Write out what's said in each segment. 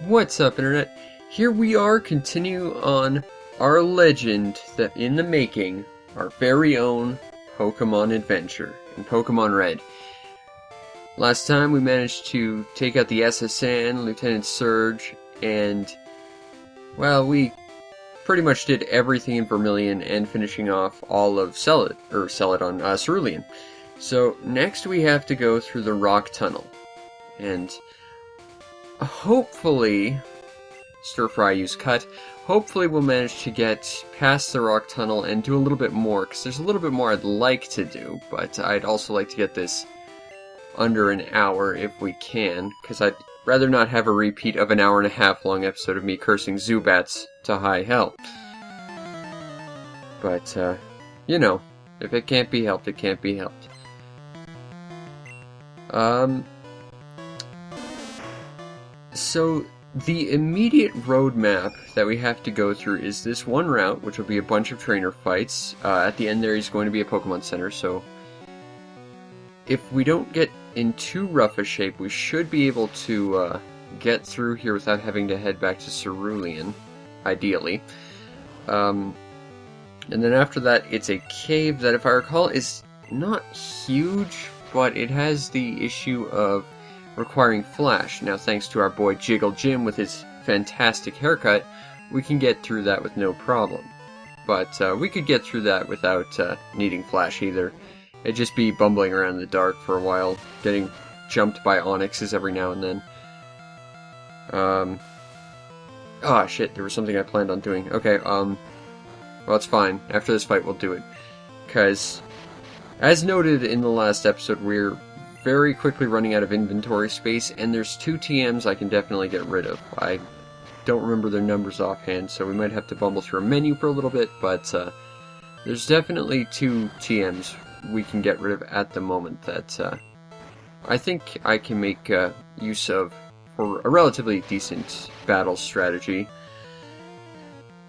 What's up, Internet? Here we are, continue on our legend that in the making, our very own Pokemon adventure in Pokemon Red. Last time we managed to take out the SSN, Lieutenant Surge, and, well, we pretty much did everything in Vermilion and finishing off all of Cerulean. So next we have to go through the Rock Tunnel, and hopefully, stir-fry use cut, hopefully we'll manage to get past the Rock Tunnel and do a little bit more, because there's a little bit more I'd like to do, but I'd also like to get this under an hour if we can, because I'd rather not have a repeat of an hour-and-a-half long episode of me cursing Zubats to high hell. But, you know, if it can't be helped, it can't be helped. So, the immediate roadmap that we have to go through is this one route, which will be a bunch of trainer fights. At the end there is going to be a Pokemon Center, so if we don't get in too rough a shape, we should be able to get through here without having to head back to Cerulean, ideally. And then after that, it's a cave that, if I recall, is not huge, but it has the issue of requiring Flash. Now, thanks to our boy Jiggle Jim with his fantastic haircut, we can get through that with no problem. But we could get through that without needing Flash either. It'd just be bumbling around in the dark for a while, getting jumped by Onyxes every now and then. Ah, shit, there was something I planned on doing. Okay, well, it's fine. After this fight, we'll do it. Because, as noted in the last episode, we're very quickly running out of inventory space, and there's 2 TMs I can definitely get rid of. I don't remember their numbers offhand, so we might have to bumble through a menu for a little bit, but there's definitely 2 TMs we can get rid of at the moment that I think I can make use of for a relatively decent battle strategy.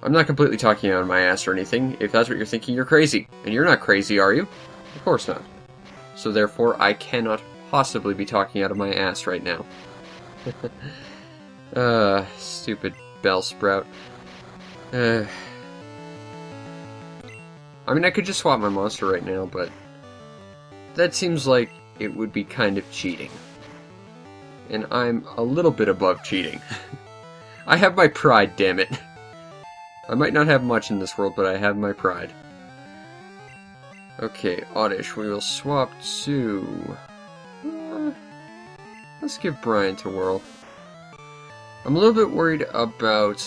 I'm not completely talking out of my ass or anything. If that's what you're thinking, you're crazy. And you're not crazy, are you? Of course not. So therefore, I cannot possibly be talking out of my ass right now. Stupid Bellsprout. I mean, I could just swap my monster right now, but that seems like it would be kind of cheating. And I'm a little bit above cheating. I have my pride, damn it. I might not have much in this world, but I have my pride. Okay, Oddish, we will swap to... let's give Brian to Whirl. I'm a little bit worried about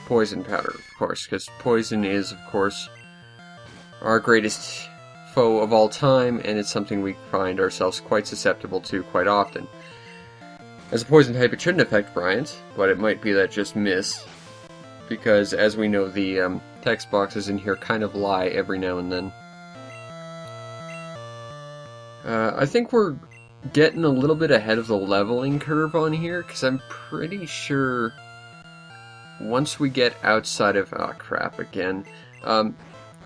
Poison Powder, of course, because Poison is, of course, our greatest foe of all time, and it's something we find ourselves quite susceptible to quite often. As a Poison type, it shouldn't affect Bryant, but it might be that just miss, because, as we know, the text boxes in here kind of lie every now and then. I think we're getting a little bit ahead of the leveling curve on here, because I'm pretty sure once we get outside of... oh, crap, again. I'm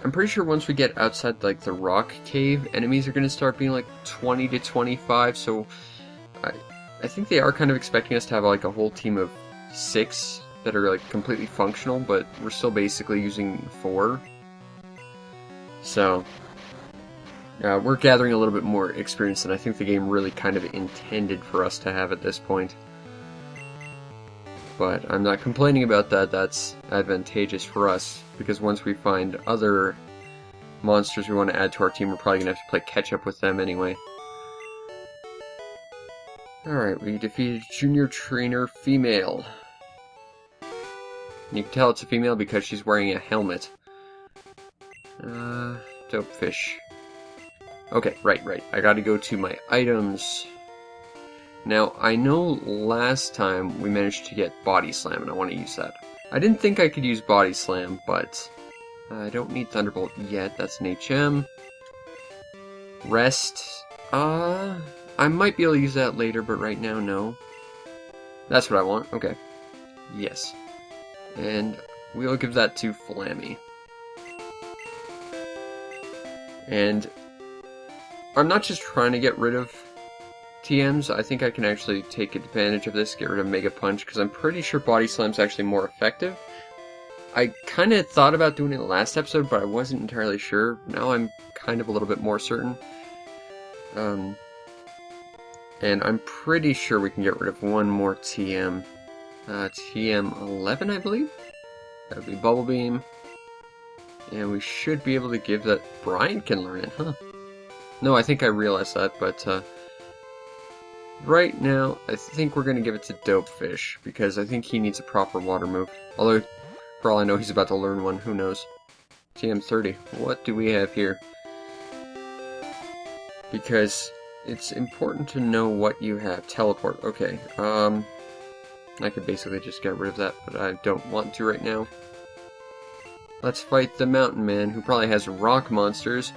pretty sure once we get outside, like, the rock cave, enemies are going to start being, like, 20 to 25, so I think they are kind of expecting us to have, like, a whole team of 6 that are, like, completely functional, but we're still basically using 4. So we're gathering a little bit more experience than I think the game really kind of intended for us to have at this point. But I'm not complaining about that, that's advantageous for us, because once we find other monsters we want to add to our team, we're probably going to have to play catch-up with them anyway. Alright, we defeated Junior Trainer Female. You can tell it's a female because she's wearing a helmet. Dopefish. Okay, right. I gotta go to my items. Now, I know last time we managed to get Body Slam, and I want to use that. I didn't think I could use Body Slam, but I don't need Thunderbolt yet. That's an HM. Rest. I might be able to use that later, but right now, no. That's what I want. Okay. Yes. And we'll give that to Flammy. And I'm not just trying to get rid of TMs, I think I can actually take advantage of this, get rid of Mega Punch, because I'm pretty sure Body Slam's actually more effective. I kind of thought about doing it last episode, but I wasn't entirely sure. Now I'm kind of a little bit more certain. And I'm pretty sure we can get rid of one more TM. TM 11, I believe? That would be Bubble Beam. And we should be able to give that... Brian can learn it, huh? No, I think I realized that, but right now, I think we're going to give it to Dopefish, because I think he needs a proper water move. Although, for all I know, he's about to learn one, who knows. TM30, what do we have here? Because it's important to know what you have. Teleport, okay. I could basically just get rid of that, but I don't want to right now. Let's fight the Mountain Man, who probably has rock monsters,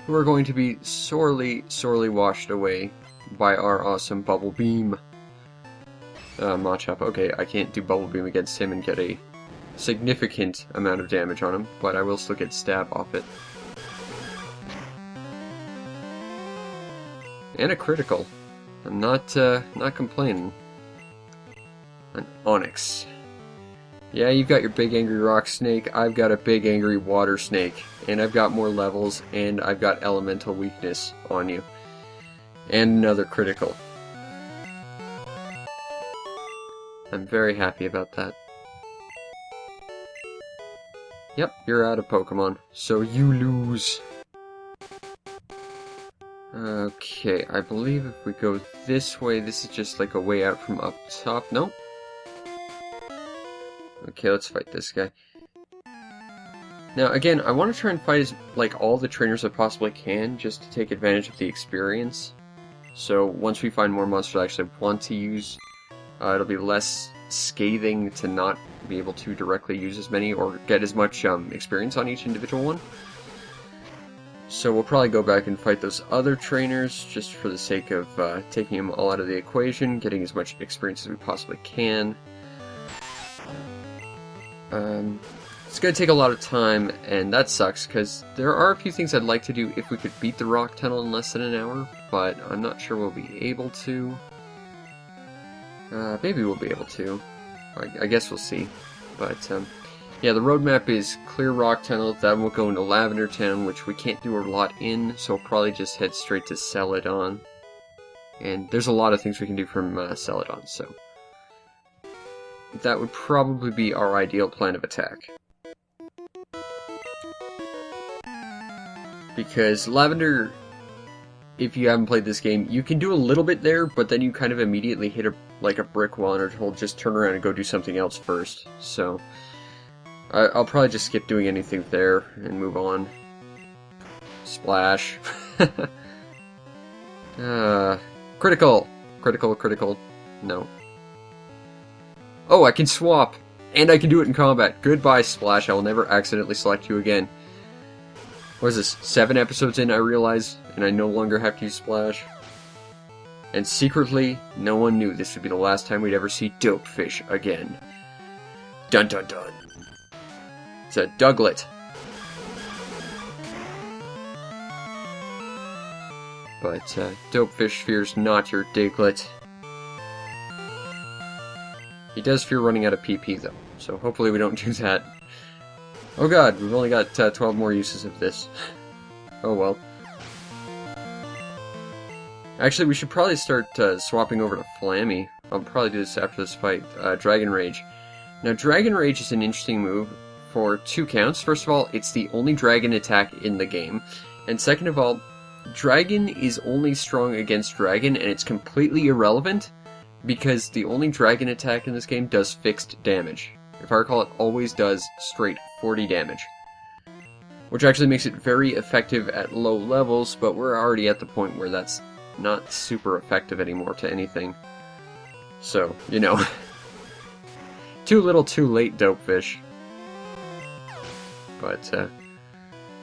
who are going to be sorely, sorely washed away by our awesome Bubble Beam. Machop, okay, I can't do Bubble Beam against him and get a significant amount of damage on him, but I will still get stab off it. And a critical. I'm not complaining. An Onyx. Yeah, you've got your big angry rock snake, I've got a big angry water snake, and I've got more levels, and I've got elemental weakness on you. And another critical. I'm very happy about that. Yep, you're out of Pokemon, so you lose. Okay, I believe if we go this way, this is just like a way out from up top. Nope. Okay, let's fight this guy. Now, again, I want to try and fight like all the trainers I possibly can, just to take advantage of the experience. So once we find more monsters I actually want to use, it'll be less scathing to not be able to directly use as many or get as much experience on each individual one. So we'll probably go back and fight those other trainers, just for the sake of taking them all out of the equation, getting as much experience as we possibly can. It's going to take a lot of time, and that sucks, because there are a few things I'd like to do if we could beat the rock tunnel in less than an hour, but I'm not sure we'll be able to. Maybe we'll be able to. I guess we'll see. But, yeah, the roadmap is clear rock tunnel, then we'll go into Lavender Town, which we can't do a lot in, so we'll probably just head straight to Celadon. And there's a lot of things we can do from Celadon, so that would probably be our ideal plan of attack. Because Lavender, if you haven't played this game, you can do a little bit there, but then you kind of immediately hit a brick wall and are told just turn around and go do something else first. So I'll probably just skip doing anything there and move on. Splash. Critical! Critical, critical. No. Oh, I can swap! And I can do it in combat. Goodbye, Splash. I will never accidentally select you again. What is this? 7 episodes in, I realize, and I no longer have to use Splash. And secretly, no one knew this would be the last time we'd ever see Dopefish again. Dun dun dun. It's a Douglet. But, Dopefish fears not your Diglett. He does fear running out of PP, though, so hopefully we don't do that. Oh god, we've only got 12 more uses of this. Oh well. Actually, we should probably start swapping over to Flammy. I'll probably do this after this fight. Dragon Rage. Now, Dragon Rage is an interesting move for 2 counts. First of all, it's the only dragon attack in the game. And second of all, Dragon is only strong against Dragon, and it's completely irrelevant because the only dragon attack in this game does fixed damage. If I recall, it always does straight 40 damage. Which actually makes it very effective at low levels, but we're already at the point where that's not super effective anymore to anything. So, you know. Too little too late, Dopefish. But,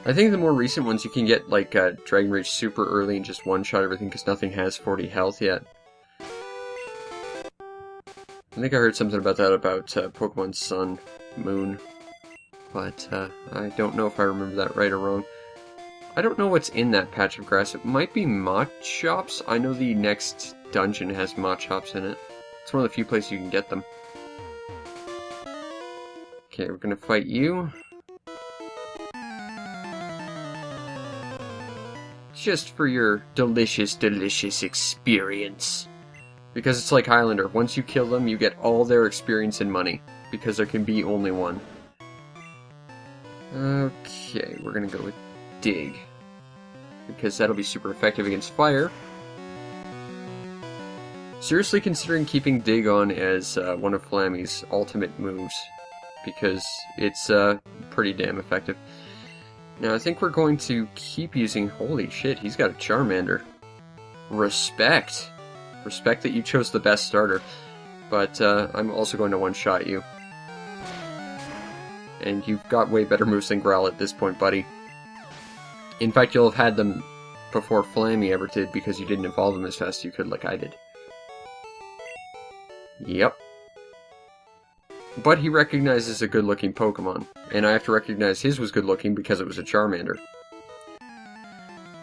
I think the more recent ones you can get, like, Dragon Rage super early and just one-shot everything because nothing has 40 health yet. I think I heard something about that about Pokemon Sun, Moon, but I don't know if I remember that right or wrong. I don't know what's in that patch of grass. It might be Machops. I know the next dungeon has Machops in it. It's one of the few places you can get them. Okay, we're gonna fight you. Just for your delicious, delicious experience. Because it's like Highlander. Once you kill them, you get all their experience and money. Because there can be only one. Okay, we're gonna go with Dig. Because that'll be super effective against fire. Seriously considering keeping Dig on as one of Flammy's ultimate moves. Because it's pretty damn effective. Now I think we're going to keep using... Holy shit, he's got a Charmander. Respect. Respect that you chose the best starter. But I'm also going to one-shot you. And you've got way better moves than Growl at this point, buddy. In fact, you'll have had them before Flammy ever did because you didn't evolve them as fast as you could like I did. Yep. But he recognizes a good-looking Pokemon, and I have to recognize his was good-looking because it was a Charmander.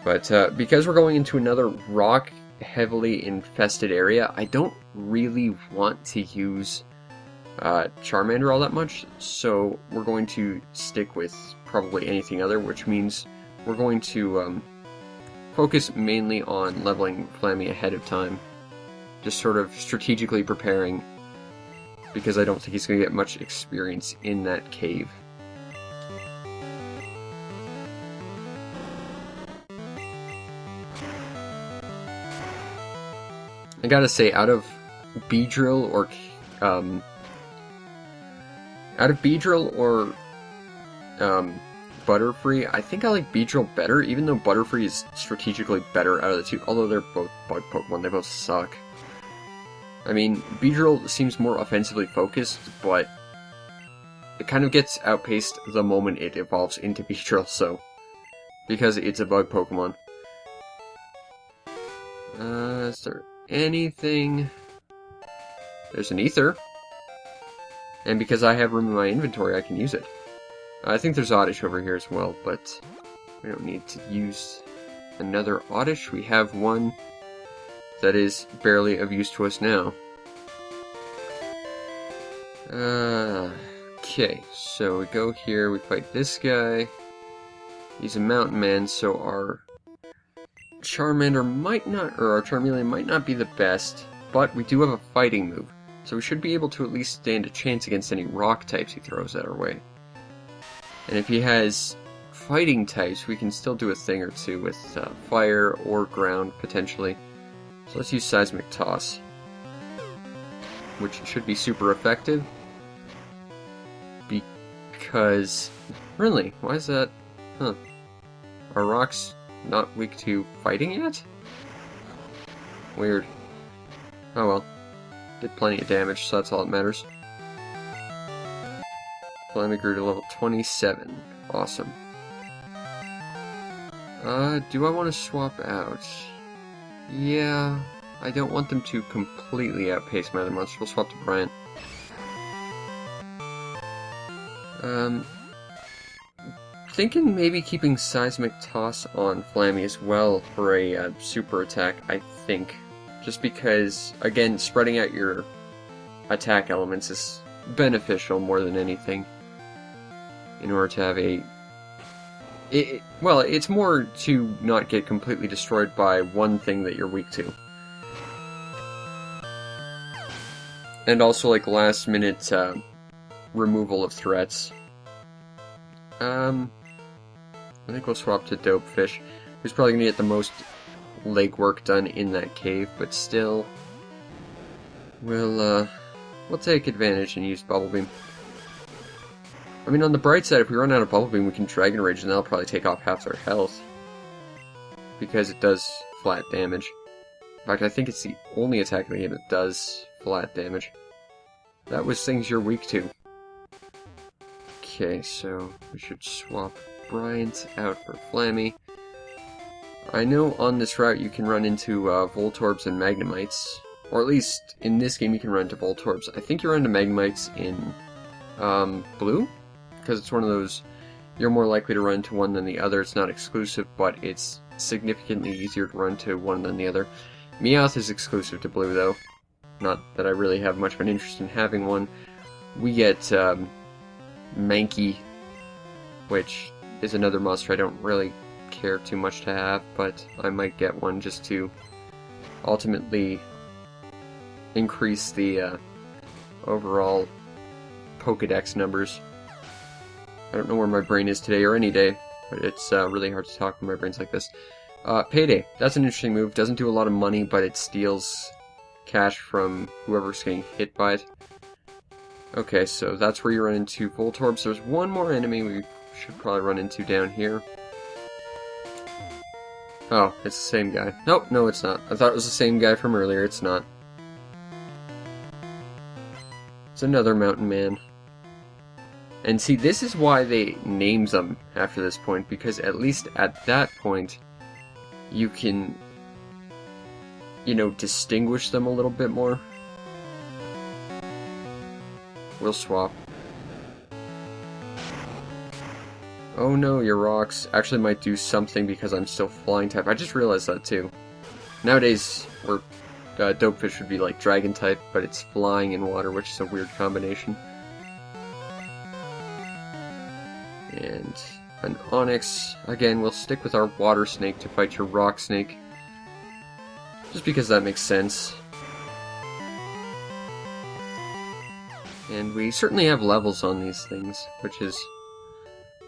But because we're going into another rock-heavily infested area, I don't really want to use Charmander all that much, so we're going to stick with probably anything other, which means we're going to focus mainly on leveling Flammy ahead of time. Just sort of strategically preparing, because I don't think he's going to get much experience in that cave. I gotta say, out of Beedrill or Butterfree, I think I like Beedrill better, even though Butterfree is strategically better out of the two, although they're both bug Pokemon, they both suck. I mean, Beedrill seems more offensively focused, but it kind of gets outpaced the moment it evolves into Beedrill, so... because it's a bug Pokemon. Is there anything... There's an Ether. And because I have room in my inventory, I can use it. I think there's Oddish over here as well, but we don't need to use another Oddish. We have one that is barely of use to us now. Okay, so we go here, we fight this guy. He's a mountain man, so our Charmander might not, or our Charmeleon might not be the best, but we do have a fighting move, so we should be able to at least stand a chance against any rock types he throws at our way. And if he has fighting types, we can still do a thing or two with fire or ground, potentially. So let's use Seismic Toss, which should be super effective. Because... really? Why is that? Huh. Are rocks not weak to fighting yet? Weird. Oh well. Did plenty of damage, so that's all that matters. Flammy grew to level 27. Awesome. Do I want to swap out? Yeah, I don't want them to completely outpace my other monster. We'll swap to Bryant. Thinking maybe keeping Seismic Toss on Flammy as well for a super attack, I think. Just because, again, spreading out your attack elements is beneficial more than anything. In order to have a... well, it's more to not get completely destroyed by one thing that you're weak to. And also, like, last minute removal of threats. I think we'll swap to Dopefish, who's probably going to get the most legwork done in that cave, but still, we'll take advantage and use Bubble Beam. I mean, on the bright side, if we run out of Bubble Beam, we can Dragon Rage, and that'll probably take off half their health. Because it does flat damage. In fact, I think it's the only attack in the game that does flat damage. That was things you're weak to. Okay, so we should swap Bryant out for Flammy. I know on this route you can run into Voltorbs and Magnemites. Or at least, in this game you can run into Voltorbs. I think you run into Magnemites in Blue? Because it's one of those you're more likely to run into one than the other. It's not exclusive, but it's significantly easier to run to one than the other. Meowth is exclusive to blue, though. Not that I really have much of an interest in having one. We get Mankey, which is another monster I don't really care too much to have, but I might get one just to ultimately increase the overall Pokedex numbers. I don't know where my brain is today or any day, but it's really hard to talk when my brain's like this. Payday. That's an interesting move. Doesn't do a lot of money, but it steals cash from whoever's getting hit by it. Okay, so that's where you run into Voltorbs. There's one more enemy we should probably run into down here. Oh, it's the same guy. Nope, no it's not. I thought it was the same guy from earlier. It's not. It's another mountain man. And see, this is why they names them after this point, because at least at that point, you can, you know, distinguish them a little bit more. We'll swap. Oh no, your rocks actually might do something because I'm still flying type. I just realized that too. Nowadays, Dopefish would be like dragon type, but it's flying in water, which is a weird combination. And an Onyx. Again, we'll stick with our water snake to fight your rock snake. Just because that makes sense. And we certainly have levels on these things, which is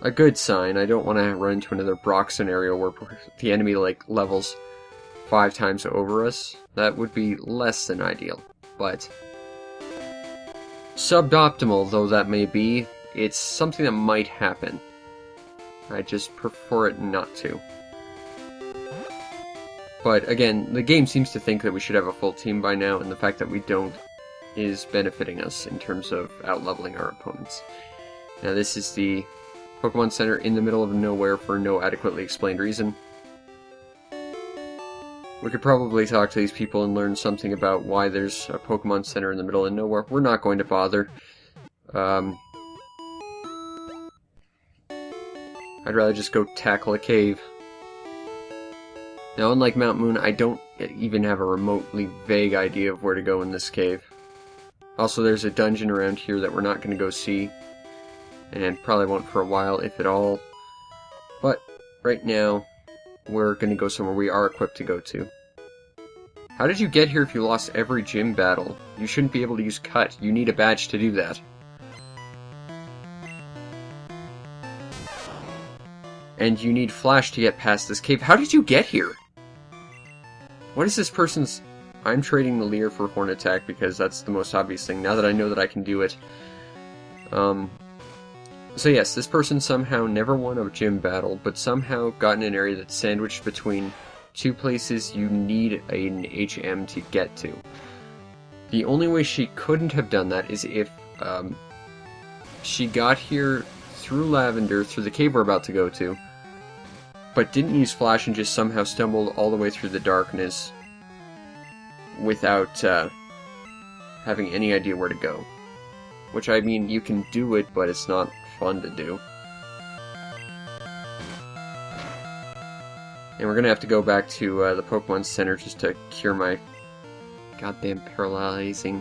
a good sign. I don't want to run into another Brock scenario where the enemy like levels 5 times over us. That would be less than ideal, but suboptimal though that may be, it's something that might happen. I just prefer it not to. But again, the game seems to think that we should have a full team by now, and the fact that we don't is benefiting us in terms of out-leveling our opponents. Now this is the Pokemon Center in the middle of nowhere for no adequately explained reason. We could probably talk to these people and learn something about why there's a Pokemon Center in the middle of nowhere. We're not going to bother. I'd rather just go tackle a cave. Now, unlike Mount Moon, I don't even have a remotely vague idea of where to go in this cave. Also, there's a dungeon around here that we're not going to go see, and probably won't for a while, if at all. But, right now, we're going to go somewhere we are equipped to go to. How did you get here if you lost every gym battle? You shouldn't be able to use Cut. You need a badge to do that. And you need Flash to get past this cave. How did you get here? What is this person's... I'm trading the Leer for Horn Attack because that's the most obvious thing, now that I know that I can do it. So yes, this person somehow never won a gym battle, but somehow got in an area that's sandwiched between 2 places you need an HM to get to. The only way she couldn't have done that is if she got here through Lavender, through the cave we're about to go to, but didn't use Flash and just somehow stumbled all the way through the darkness without having any idea where to go. Which, I mean, you can do it, but it's not fun to do. And we're gonna have to go back to the Pokemon Center just to cure my goddamn paralyzing,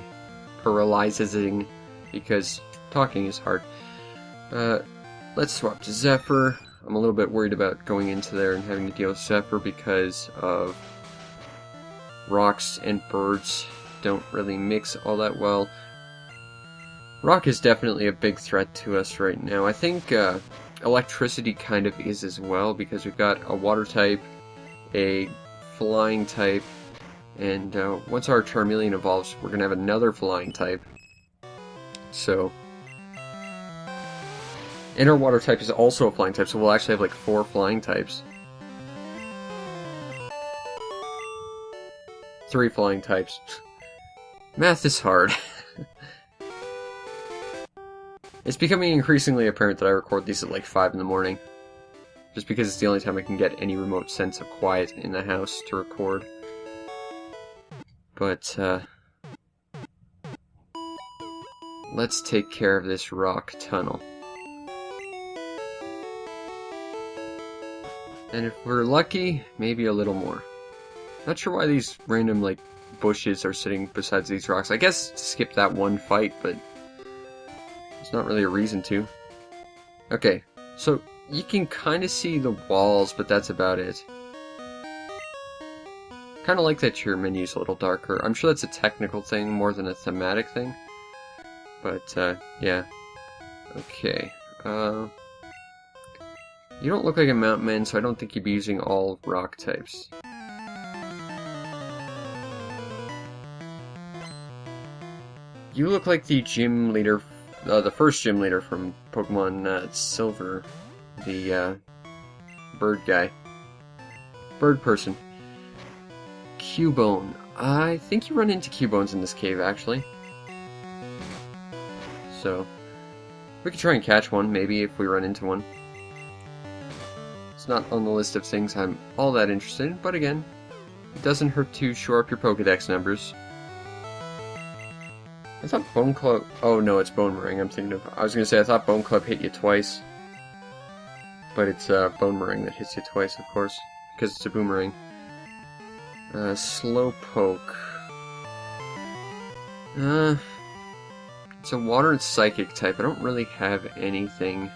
because talking is hard. Let's swap to Zephyr. I'm a little bit worried about going into there and having to deal with Zephyr because of rocks and birds don't really mix all that well. Rock is definitely a big threat to us right now. I think electricity kind of is as well, because we've got a water type, a flying type, and once our Charmeleon evolves, we're going to have another flying type. So... and our water type is also a flying type, so we'll actually have like 4 flying types. 3 flying types. Math is hard. It's becoming increasingly apparent that I record these at like 5 in the morning. Just because it's the only time I can get any remote sense of quiet in the house to record. But, let's take care of this rock tunnel. And if we're lucky, maybe a little more. Not sure why these random, like, bushes are sitting besides these rocks. I guess to skip that one fight, but there's not really a reason to. Okay, so you can kind of see the walls, but that's about it. Kind of like that your menu's a little darker. I'm sure that's a technical thing more than a thematic thing. But, yeah. Okay. You don't look like a mountain man, so I don't think you'd be using all rock types. You look like the gym leader, the first gym leader from Pokemon Silver. The, bird guy. Bird person. Cubone. I think you run into Cubones in this cave, actually. So, we could try and catch one, maybe, if we run into one. It's not on the list of things I'm all that interested in, but again, it doesn't hurt to shore up your Pokedex numbers. I thought Bone Club... Oh, no, it's Boomerang I'm thinking of. I was going to say, I thought Bone Club hit you twice. But it's Boomerang that hits you twice, of course, because it's a boomerang. Slowpoke. It's a water and psychic type. I don't really have anything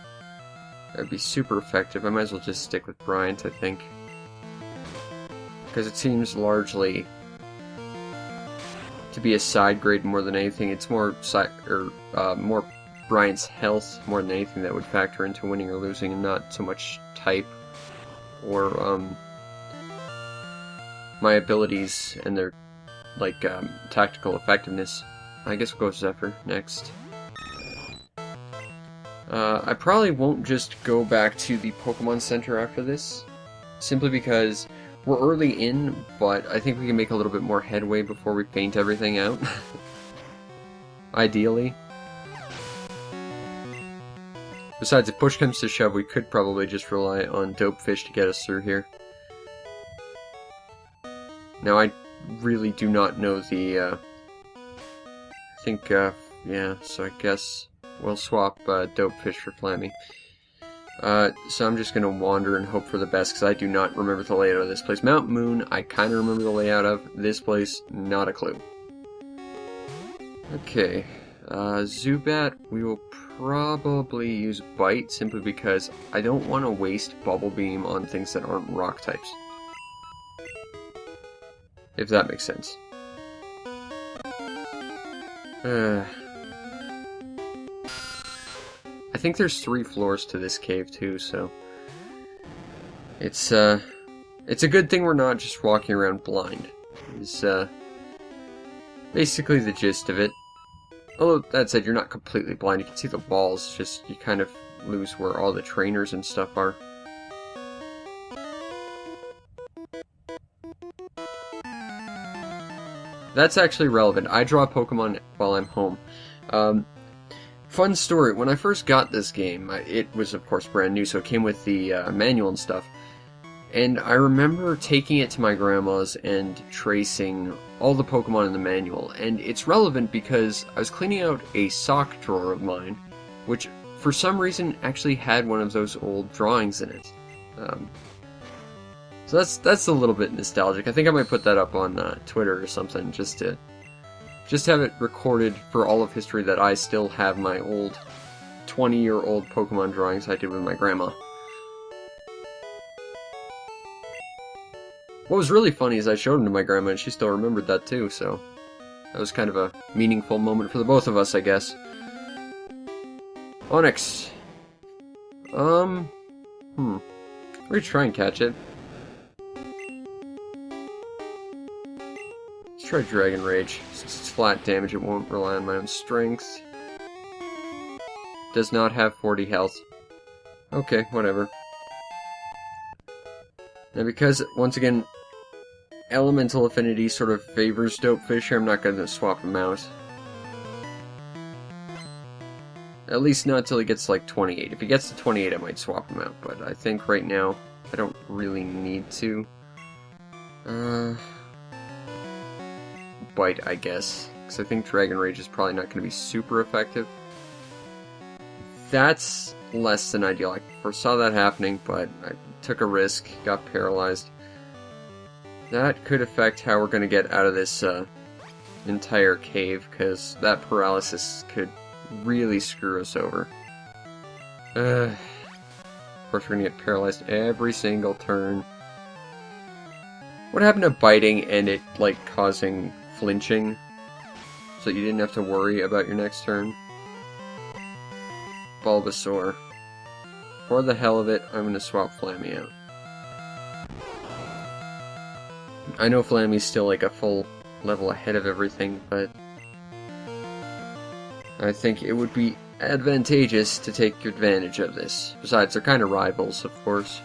that would be super effective. I might as well just stick with Bryant, I think. Because it seems largely to be a side grade more than anything. It's more more Bryant's health more than anything that would factor into winning or losing, and not so much type or my abilities and their like tactical effectiveness. I guess we'll go Zephyr next. I probably won't just go back to the Pokemon Center after this, simply because we're early in, but I think we can make a little bit more headway before we paint everything out. Ideally. Besides, if push comes to shove, we could probably just rely on Dopefish to get us through here. Now, I really do not know the, I think, yeah, so I guess we'll swap Dopefish for Flammy. So I'm just going to wander and hope for the best, because I do not remember the layout of this place. Mount Moon, I kind of remember the layout of. This place, not a clue. Okay, Zubat, we will probably use Bite, simply because I don't want to waste Bubble Beam on things that aren't rock types. If that makes sense. I think there's 3 floors to this cave too, so it's a good thing we're not just walking around blind. Is basically the gist of it. Although that said, you're not completely blind. You can see the walls, just you kind of lose where all the trainers and stuff are. That's actually relevant. I draw Pokemon while I'm home. Fun story, when I first got this game, it was of course brand new, so it came with the manual and stuff. And I remember taking it to my grandma's and tracing all the Pokemon in the manual. And it's relevant because I was cleaning out a sock drawer of mine, which for some reason actually had one of those old drawings in it. So that's a little bit nostalgic. I think I might put that up on Twitter or something, just to have it recorded for all of history that I still have my old 20-year-old Pokemon drawings I did with my grandma. What was really funny is I showed them to my grandma and she still remembered that too, so that was kind of a meaningful moment for the both of us, I guess. Onix. We're gonna try and catch it. Let's try Dragon Rage. Since it's flat damage, it won't rely on my own strength. Does not have 40 health. Okay, whatever. Now because, once again, Elemental Affinity sort of favors Dopefish here, I'm not going to swap him out. At least not until he gets like 28. If he gets to 28, I might swap him out, but I think right now I don't really need to. Bite, I guess, because I think Dragon Rage is probably not going to be super effective. That's less than ideal. I foresaw that happening, but took a risk, got paralyzed. That could affect how we're going to get out of this entire cave, because that paralysis could really screw us over. Of course, we're going to get paralyzed every single turn. What happened to biting and it, like, causing flinching? So you didn't have to worry about your next turn? Bulbasaur. For the hell of it, I'm going to swap Flammy out. I know Flammy's still like a full level ahead of everything, but I think it would be advantageous to take advantage of this. Besides, they're kind of rivals, of course.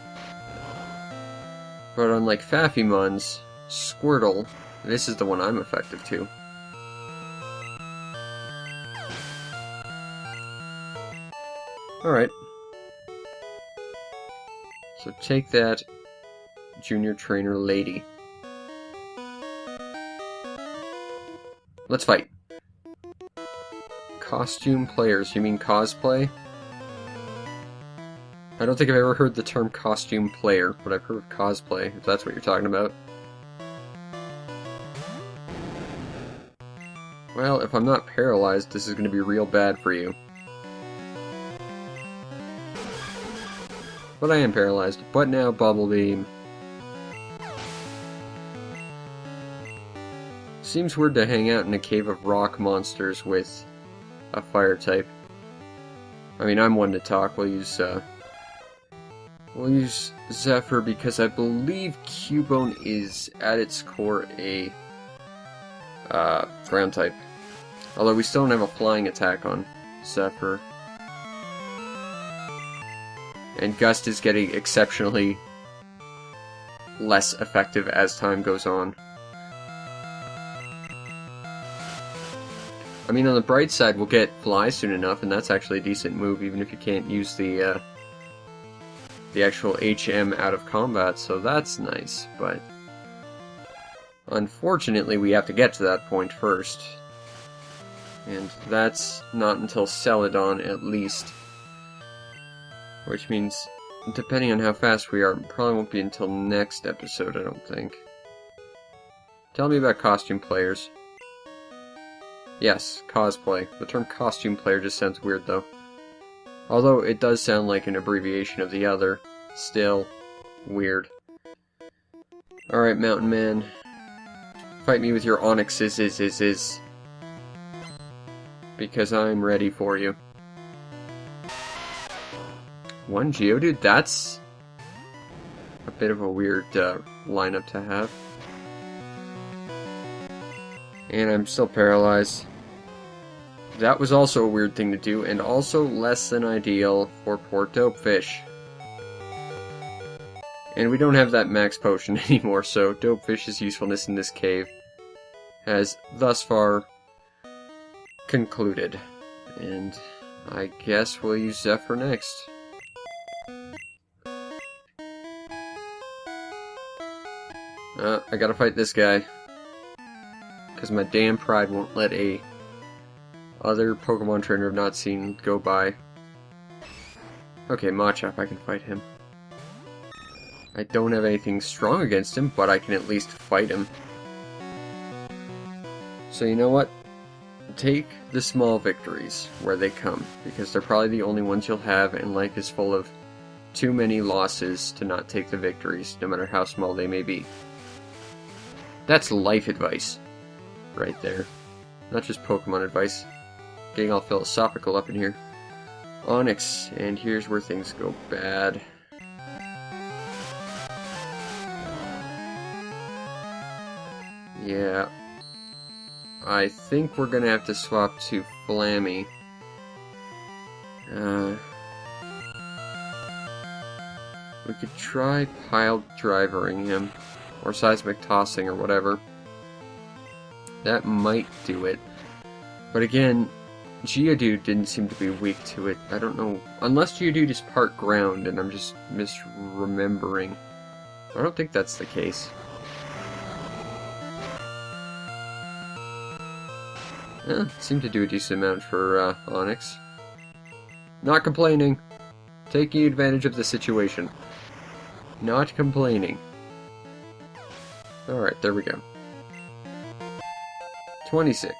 But unlike Phaphimons, Squirtle, this is the one I'm effective to. Alright. So take that, Junior Trainer Lady. Let's fight. Costume players, you mean cosplay? I don't think I've ever heard the term costume player, but I've heard of cosplay, if that's what you're talking about. Well, if I'm not paralyzed, this is going to be real bad for you. But I am paralyzed. But now, Bubble Beam. Seems weird to hang out in a cave of rock monsters with a fire type. I mean, I'm one to talk. We'll use Zephyr because I believe Cubone is, at its core, a ground type. Although we still don't have a flying attack on Zephyr. And Gust is getting exceptionally less effective as time goes on. I mean, on the bright side, we'll get Fly soon enough, and that's actually a decent move, even if you can't use the actual HM out of combat, so that's nice, but unfortunately we have to get to that point first. And that's not until Celadon, at least. Which means, depending on how fast we are, it probably won't be until next episode, I don't think. Tell me about costume players. Yes, cosplay. The term costume player just sounds weird, though. Although it does sound like an abbreviation of the other. Still, weird. Alright, Mountain Man. Fight me with your Onyxes, because I'm ready for you. One Geodude? That's a bit of a weird lineup to have. And I'm still paralyzed. That was also a weird thing to do, and also less than ideal for poor Dopefish. And we don't have that max potion anymore, so Dopefish's usefulness in this cave has thus far concluded. And I guess we'll use Zephyr next. I gotta fight this guy. Because my damn pride won't let a other Pokemon trainer I've not seen go by. Okay, Machop, I can fight him. I don't have anything strong against him, but I can at least fight him. So you know what? Take the small victories where they come, because they're probably the only ones you'll have, and life is full of too many losses to not take the victories, no matter how small they may be. That's life advice. Right there. Not just Pokemon advice. Getting all philosophical up in here. Onyx, and here's where things go bad. Yeah. I think we're gonna have to swap to Flammy. We could try pile drivering him, or seismic tossing, or whatever. That might do it. But again, Geodude didn't seem to be weak to it. I don't know. Unless Geodude is part ground and I'm just misremembering. I don't think that's the case. Seemed to do a decent amount for Onyx. Not complaining. Taking advantage of the situation. Not complaining. Alright, there we go. 26.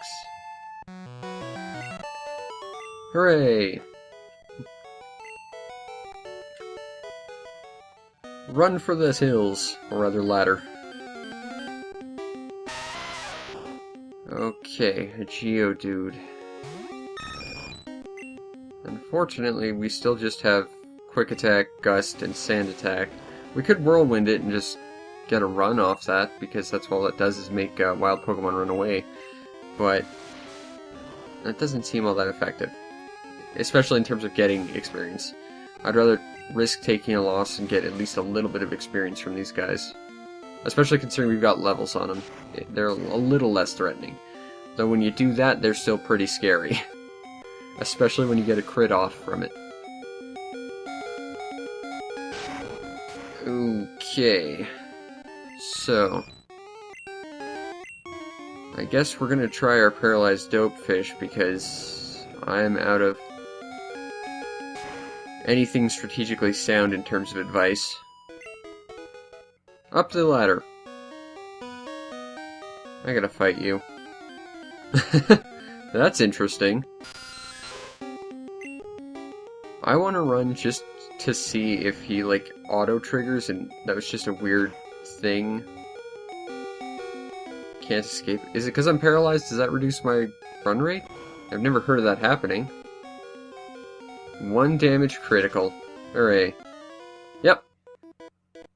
Hooray! Run for the hills, or rather ladder. Okay, a Geodude. Unfortunately, we still just have Quick Attack, Gust, and Sand Attack. We could Whirlwind it and just get a run off that, because that's all it does is make wild Pokemon run away. But that doesn't seem all that effective, especially in terms of getting experience. I'd rather risk taking a loss and get at least a little bit of experience from these guys. Especially considering we've got levels on them. They're a little less threatening. Though when you do that, they're still pretty scary. Especially when you get a crit off from it. Okay. So, I guess we're gonna try our Paralyzed Dopefish because I'm out of anything strategically sound in terms of advice. Up the ladder. I gotta fight you. That's interesting. I want to run just to see if he, like, auto-triggers, and that was just a weird thing. Can't escape. Is it because I'm paralyzed? Does that reduce my run rate? I've never heard of that happening. 1 damage critical. Hooray. Yep.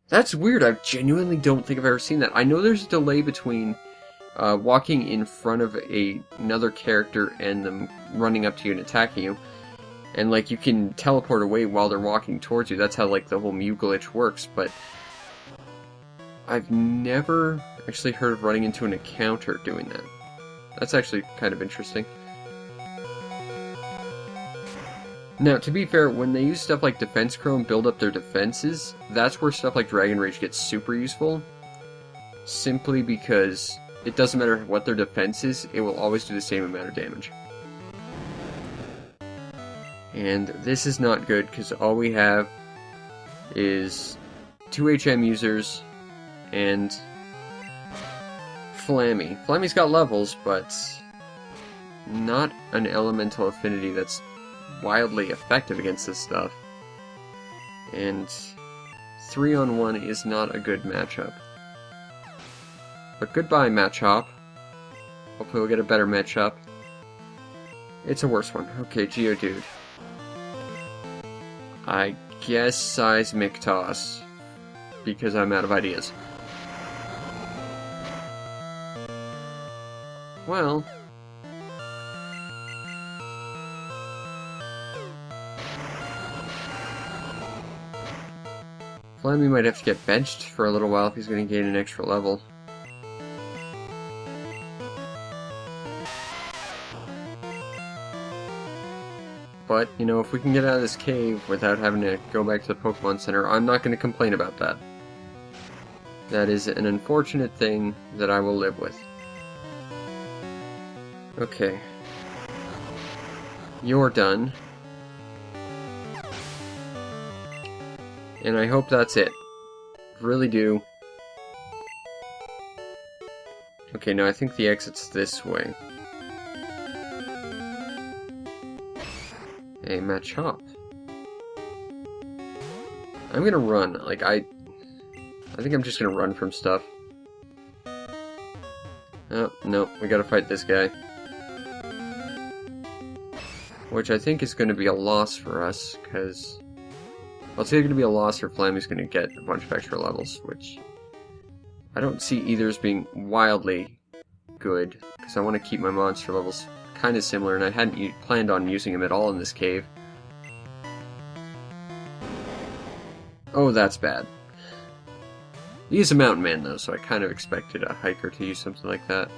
That's weird. I genuinely don't think I've ever seen that. I know there's a delay between walking in front of another character and them running up to you and attacking you. And, like, you can teleport away while they're walking towards you. That's how, like, the whole Mew glitch works, but I've never actually heard of running into an encounter doing that. That's actually kind of interesting. Now, to be fair, when they use stuff like Defense Curl and build up their defenses, that's where stuff like Dragon Rage gets super useful. Simply because it doesn't matter what their defense is, it will always do the same amount of damage. And this is not good, because all we have is 2 HM users and Flammy. Flammy's got levels, but not an elemental affinity that's wildly effective against this stuff. And 3-on-1 is not a good matchup. But goodbye, Matchup. Hopefully we'll get a better matchup. It's a worse one. Okay, Geodude. I guess Seismic Toss, because I'm out of ideas. Well, Flammy might have to get benched for a little while if he's going to gain an extra level. But, you know, if we can get out of this cave without having to go back to the Pokemon Center, I'm not going to complain about that. That is an unfortunate thing that I will live with. Okay. You're done. And I hope that's it. Really do. Okay, now I think the exit's this way. Hey, Machop. I'm gonna run. Like, I think I'm just gonna run from stuff. Oh, no, we gotta fight this guy. Which I think is gonna be a loss for us, because... well, it's either gonna be a loss or Flammy's gonna get a bunch of extra levels, which... I don't see either as being wildly good, because I want to keep my monster levels kind of similar, and I hadn't planned on using them at all in this cave. Oh, that's bad. He's a mountain man, though, so I kind of expected a hiker to use something like that.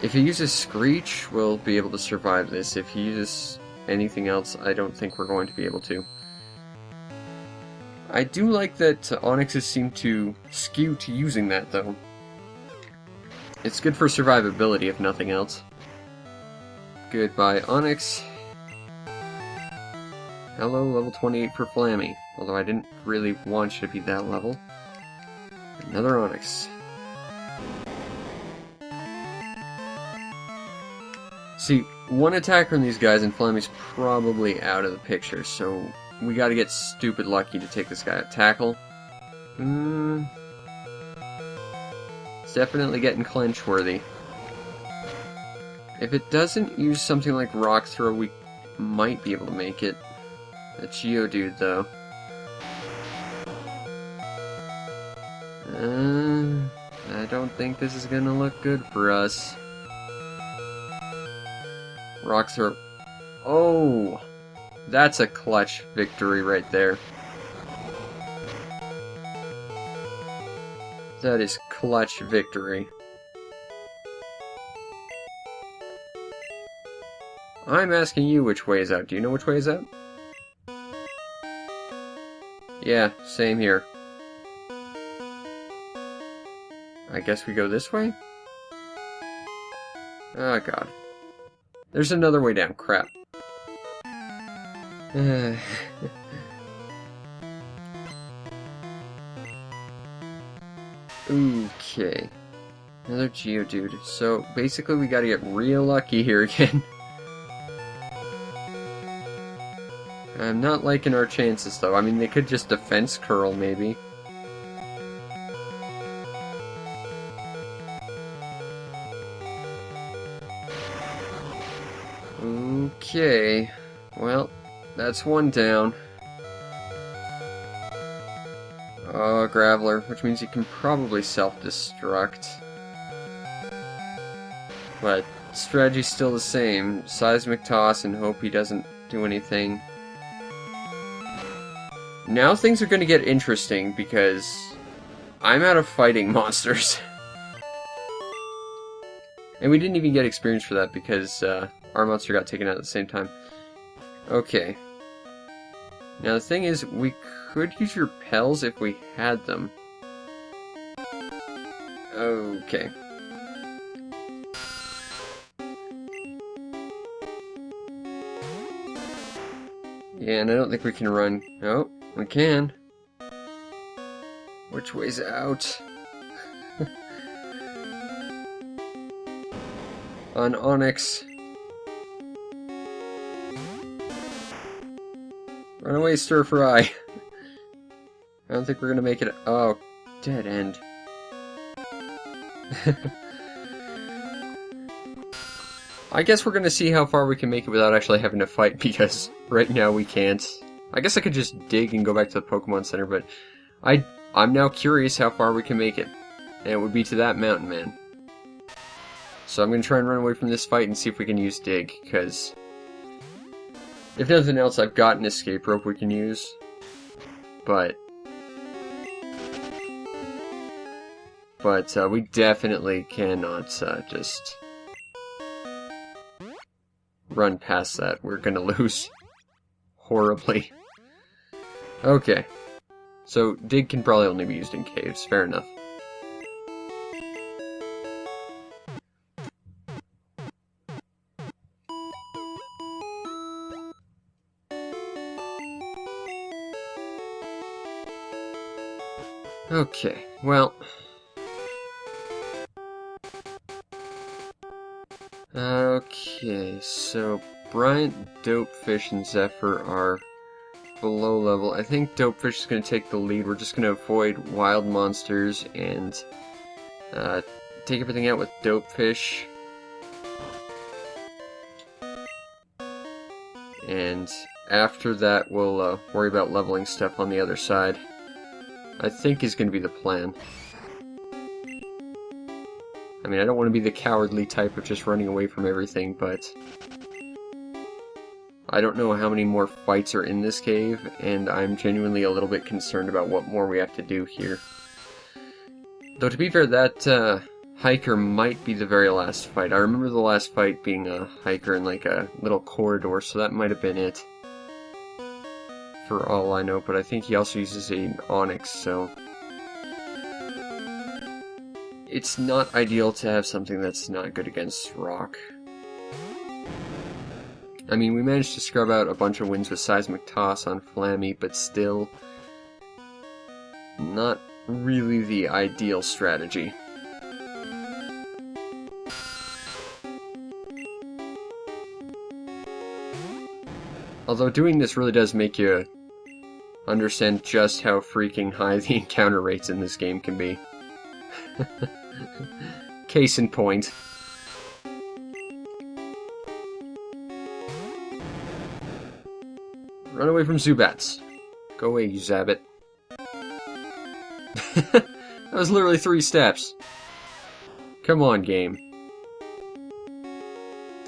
If he uses Screech, we'll be able to survive this. If he uses anything else, I don't think we're going to be able to. I do like that Onixes seem to skew to using that, though. It's good for survivability, if nothing else. Goodbye, Onix. Hello, level 28 for Flammy. Although I didn't really want you to be that level. Another Onyx. See, one attack from these guys and Flammy's probably out of the picture, so we gotta get stupid lucky to take this guy at tackle. It's definitely getting clinch-worthy. If it doesn't use something like Rock Throw, we might be able to make it. A Geodude, though. I don't think this is gonna look good for us. Rock Throw. Oh! That's a clutch victory right there. That is clutch victory. I'm asking you which way is out. Do you know which way is out? Yeah, same here. I guess we go this way? Oh god. There's another way down. Crap. Okay. Another Geodude. So, basically we gotta get real lucky here again. I'm not liking our chances, though. I mean, they could just defense curl, maybe. Okay. Well, that's one down. Oh, Graveler, which means you can probably self-destruct. But strategy's still the same. Seismic Toss and hope he doesn't do anything. Now things are going to get interesting because I'm out of fighting monsters. And we didn't even get experience for that because our monster got taken out at the same time. Okay. Now the thing is, we could use repels if we had them. Okay. Yeah, and I don't think we can run. Oh, we can. Which way's out? On Onyx. Run away, Stir Fry. I don't think we're gonna make it. Oh, dead end. I guess we're gonna see how far we can make it without actually having to fight, because right now we can't. I guess I could just dig and go back to the Pokemon Center, but I'm now curious how far we can make it. And it would be to that mountain, man. So I'm gonna try and run away from this fight and see if we can use dig, because if nothing else, I've got an escape rope we can use. But we definitely cannot just run past that. We're gonna lose horribly. Okay. So, dig can probably only be used in caves. Fair enough. Okay, well... Okay, so Bryant, Dopefish, and Zephyr are below level. I think Dopefish is going to take the lead. We're just going to avoid wild monsters and take everything out with Dopefish. And after that, we'll worry about leveling stuff on the other side. I think is going to be the plan. I mean, I don't want to be the cowardly type of just running away from everything, but I don't know how many more fights are in this cave, and I'm genuinely a little bit concerned about what more we have to do here. Though, to be fair, that hiker might be the very last fight. I remember the last fight being a hiker in like a little corridor, so that might have been it. For all I know, but I think he also uses an Onyx, so it's not ideal to have something that's not good against rock. I mean, we managed to scrub out a bunch of wins with Seismic Toss on Flammy, but still not really the ideal strategy. Although doing this really does make you understand just how freaking high the encounter rates in this game can be. Case in point. Run away from Zubats. Go away, you Zabbit. That was literally 3 steps. Come on, game.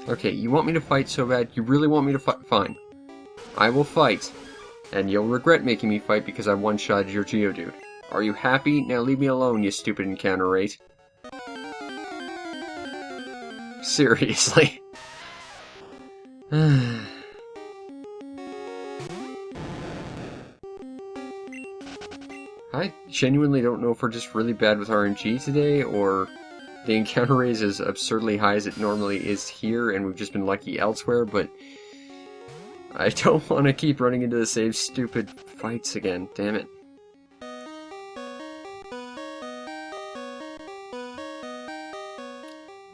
Okay, you want me to fight so bad? You really want me to fight? Fine. I will fight. And you'll regret making me fight because I one-shotted your Geodude. Are you happy? Now leave me alone, you stupid encounter rate. Seriously. I genuinely don't know if we're just really bad with RNG today, or the encounter rate is as absurdly high as it normally is here, and we've just been lucky elsewhere, but I don't want to keep running into the same stupid fights again, damn it.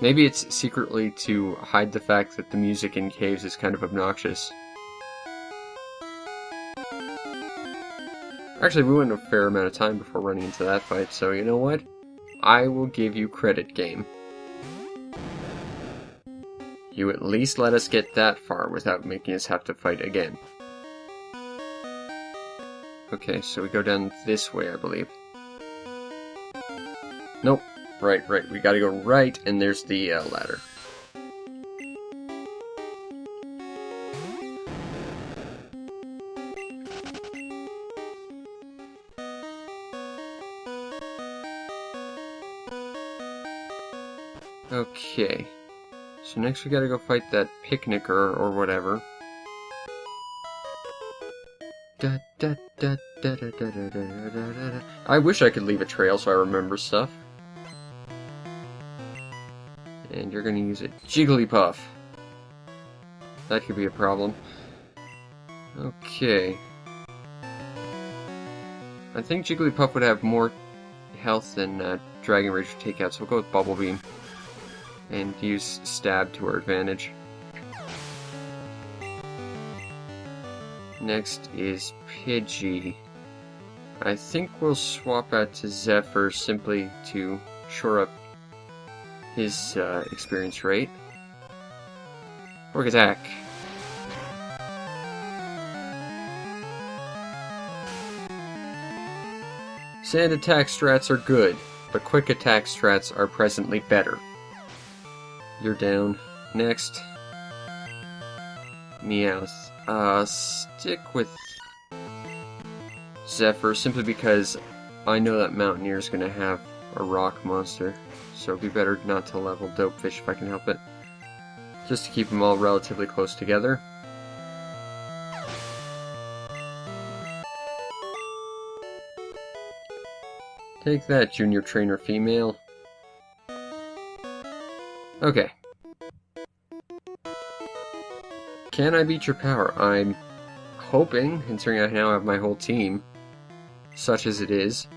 Maybe it's secretly to hide the fact that the music in caves is kind of obnoxious. Actually, we went a fair amount of time before running into that fight, so you know what? I will give you credit, game. You at least let us get that far without making us have to fight again. Okay, so we go down this way, I believe. Nope. Right. We gotta go right, and there's the ladder. Okay. So next we gotta go fight that picnicker or whatever. I wish I could leave a trail so I remember stuff. And you're gonna use a Jigglypuff. That could be a problem. Okay. I think Jigglypuff would have more health than Dragon Rage would take out, so we'll go with Bubble Beam. And use Stab to our advantage. Next is Pidgey. I think we'll swap out to Zephyr simply to shore up his experience rate. Quick attack. Sand attack strats are good, but quick attack strats are presently better. You're down. Next. Meowth. Stick with Zephyr simply because I know that Mountaineer's gonna have a rock monster. So it'd be better not to level Dopefish if I can help it. Just to keep them all relatively close together. Take that, Junior Trainer Female. Okay. Can I beat your power? I'm hoping, considering I now have my whole team, such as it is.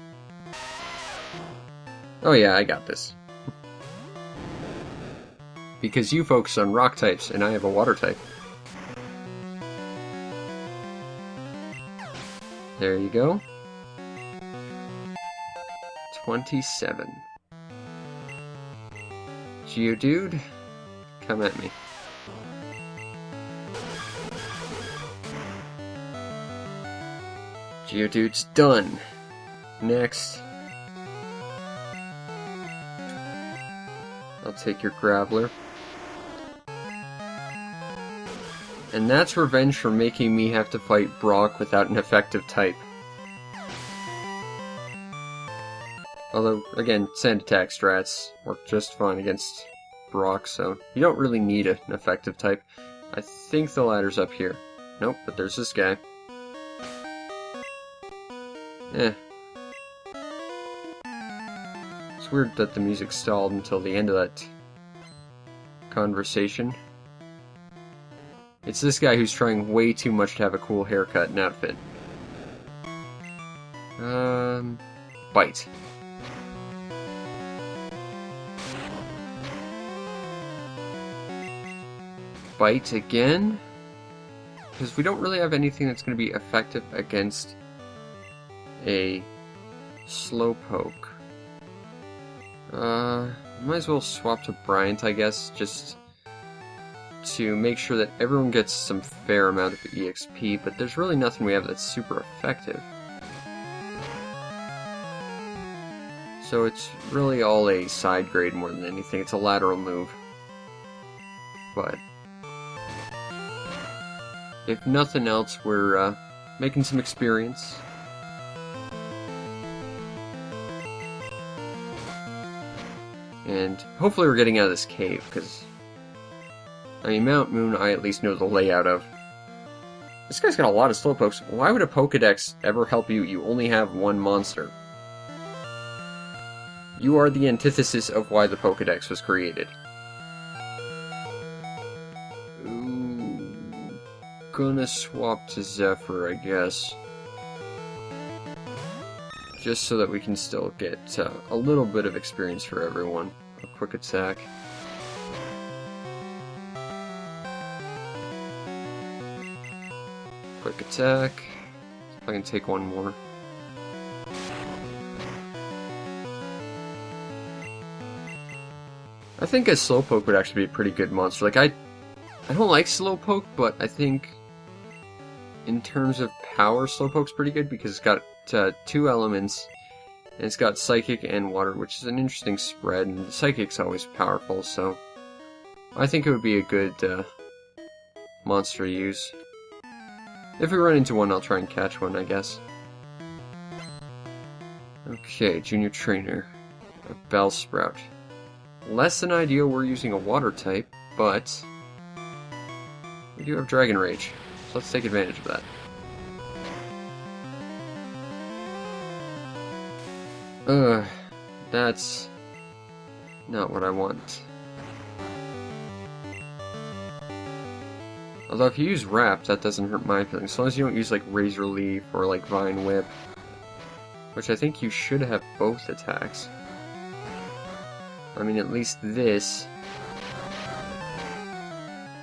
Oh yeah, I got this. Because you focus on rock types, and I have a water type. There you go. 27. Geodude, come at me. Geodude's done. Next. I'll take your Graveler. And that's revenge for making me have to fight Brock without an effective type. Although, again, Sand Attack strats work just fine against Brock, so you don't really need an effective type. I think the ladder's up here. Nope, but there's this guy. Eh. It's weird that the music stalled until the end of that conversation. It's this guy who's trying way too much to have a cool haircut and outfit. Bite. Bite again? Because we don't really have anything that's going to be effective against a Slowpoke. Might as well swap to Bryant, I guess, just to make sure that everyone gets some fair amount of EXP, but there's really nothing we have that's super effective. So it's really all a side grade more than anything. It's a lateral move. But if nothing else, we're making some experience. And hopefully we're getting out of this cave, because I mean, Mount Moon I at least know the layout of. This guy's got a lot of Slowpokes. Why would a Pokedex ever help you? You only have one monster. You are the antithesis of why the Pokedex was created. Ooh, gonna swap to Zephyr, I guess. Just so that we can still get a little bit of experience for everyone. A quick attack. Quick attack. If I can take one more. I think a Slowpoke would actually be a pretty good monster. Like, I don't like Slowpoke, but I think in terms of power, Slowpoke's pretty good because it's got two elements, and it's got Psychic and Water, which is an interesting spread, and Psychic's always powerful, so I think it would be a good monster to use. If we run into one, I'll try and catch one, I guess. Okay, Junior Trainer. A Bellsprout. Less than ideal we're using a Water type, but we do have Dragon Rage, so let's take advantage of that. That's not what I want. Although if you use Wrap, that doesn't hurt my feelings, as long as you don't use like Razor Leaf or like Vine Whip, which I think you should have both attacks. I mean, at least this,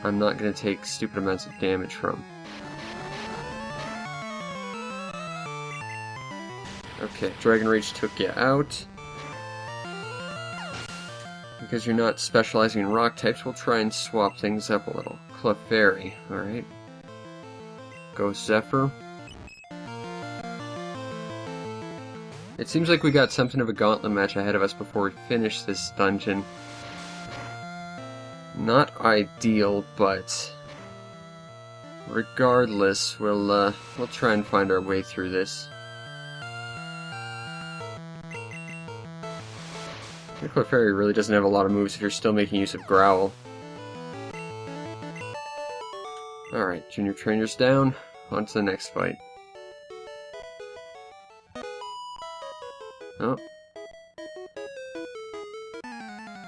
I'm not going to take stupid amounts of damage from. Okay, Dragon Rage took you out. Because you're not specializing in rock types, we'll try and swap things up a little. Clefairy, alright. Go Zephyr. It seems like we got something of a gauntlet match ahead of us before we finish this dungeon. Not ideal, but regardless, we'll try and find our way through this. The Clefairy really doesn't have a lot of moves if you're still making use of Growl. Alright, Junior Trainer's down. On to the next fight. Oh.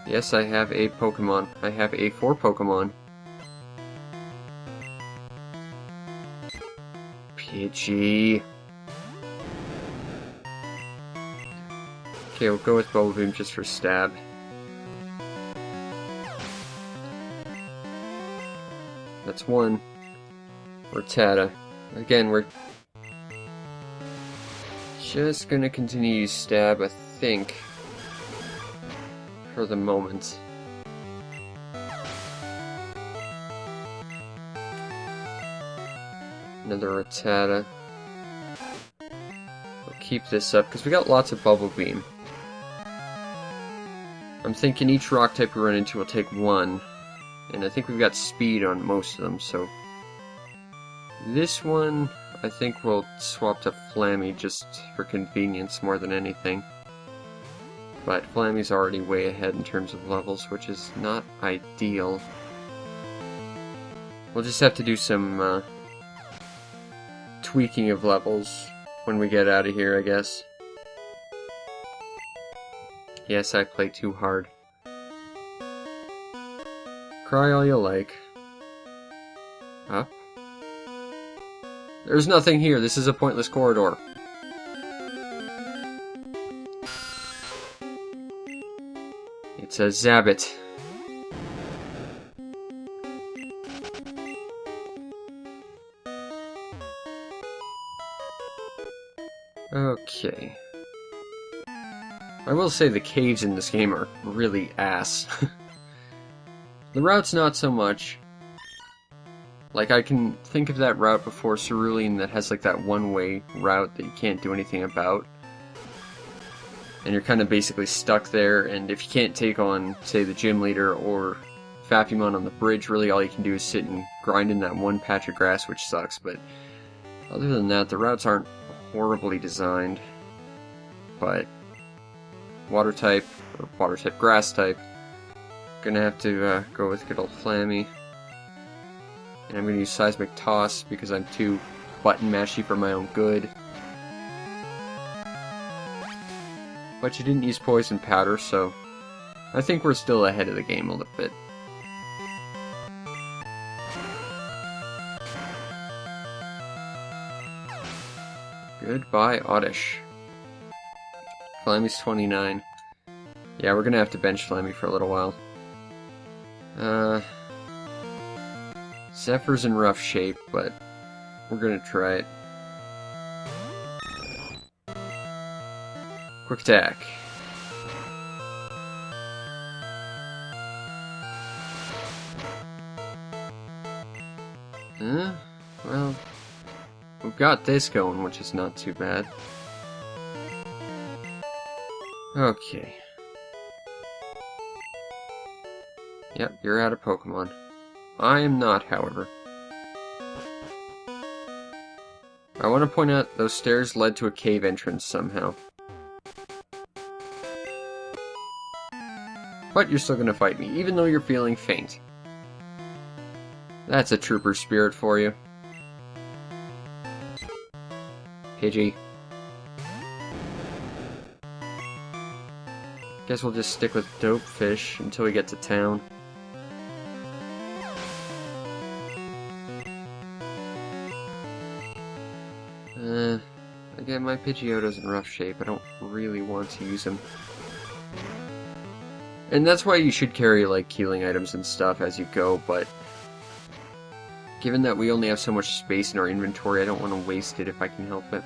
Yes, I have a Pokemon. I have a 4 Pokemon. Pidgey. Okay, we'll go with Bubble Beam just for stab. That's one. Rattata. Again, we're just gonna continue to use stab, I think, for the moment. Another Rattata. We'll keep this up, because we got lots of Bubble Beam. I'm thinking each rock type we run into will take one, and I think we've got speed on most of them, so this one I think we'll swap to Flammy just for convenience more than anything. But Flammy's already way ahead in terms of levels, which is not ideal. We'll just have to do some tweaking of levels when we get out of here, I guess. Yes, I play too hard. Cry all you like. Up. There's nothing here. This is a pointless corridor. It's a Zabbit. Okay. I will say the caves in this game are really ass. The route's not so much. Like, I can think of that route before Cerulean that has like that one-way route that you can't do anything about. And you're kind of basically stuck there, and if you can't take on, say, the gym leader or Fapimon on the bridge, really all you can do is sit and grind in that one patch of grass, which sucks, but other than that, the routes aren't horribly designed. But water type, or water type grass type, gonna have to go with good old Flammy. And I'm gonna use Seismic Toss because I'm too button mashy for my own good. But you didn't use Poison Powder, so I think we're still ahead of the game a little bit. Goodbye, Oddish. Flammy's 29. Yeah, we're gonna have to bench Flammy for a little while. Zephyr's in rough shape, but we're gonna try it. Quick attack. Well, we've got this going, which is not too bad. Okay. Yep, you're out of Pokemon. I am not, however. I want to point out those stairs led to a cave entrance somehow. But you're still gonna fight me, even though you're feeling faint. That's a trooper spirit for you. Pidgey. Guess we'll just stick with Dope Fish until we get to town. Again, my Pidgeotto's in rough shape. I don't really want to use him. And that's why you should carry, like, healing items and stuff as you go, but given that we only have so much space in our inventory, I don't want to waste it if I can help it.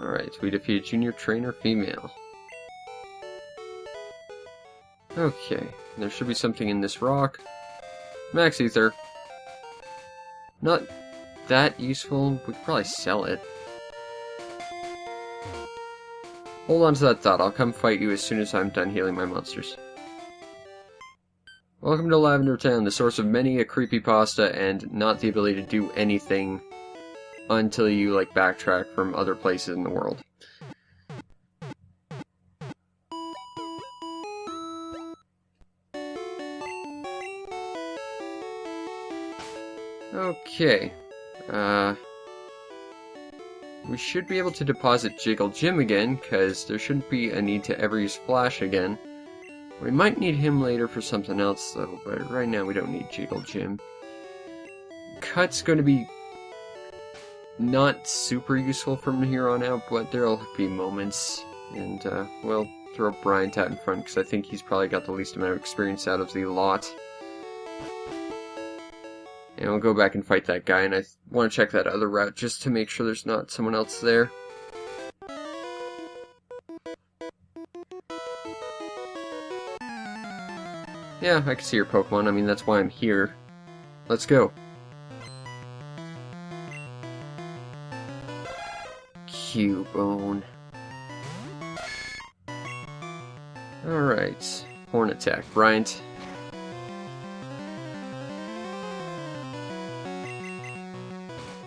Alright, we defeated Junior Trainer Female. Okay, there should be something in this rock. Max Ether. Not that useful, we could probably sell it. Hold on to that thought, I'll come fight you as soon as I'm done healing my monsters. Welcome to Lavender Town, the source of many a creepypasta and not the ability to do anything until you, like, backtrack from other places in the world. Okay. We should be able to deposit Jiggle Jim again, because there shouldn't be a need to ever use Flash again. We might need him later for something else, though, but right now we don't need Jiggle Jim. Cut's going to be not super useful from here on out, but there'll be moments, and we'll throw Brian Tat in front, because I think he's probably got the least amount of experience out of the lot. And we'll go back and fight that guy, and I want to check that other route just to make sure there's not someone else there. Yeah, I can see your Pokemon. I mean, that's why I'm here. Let's go. Cubone. Alright. Horn attack. Bryant.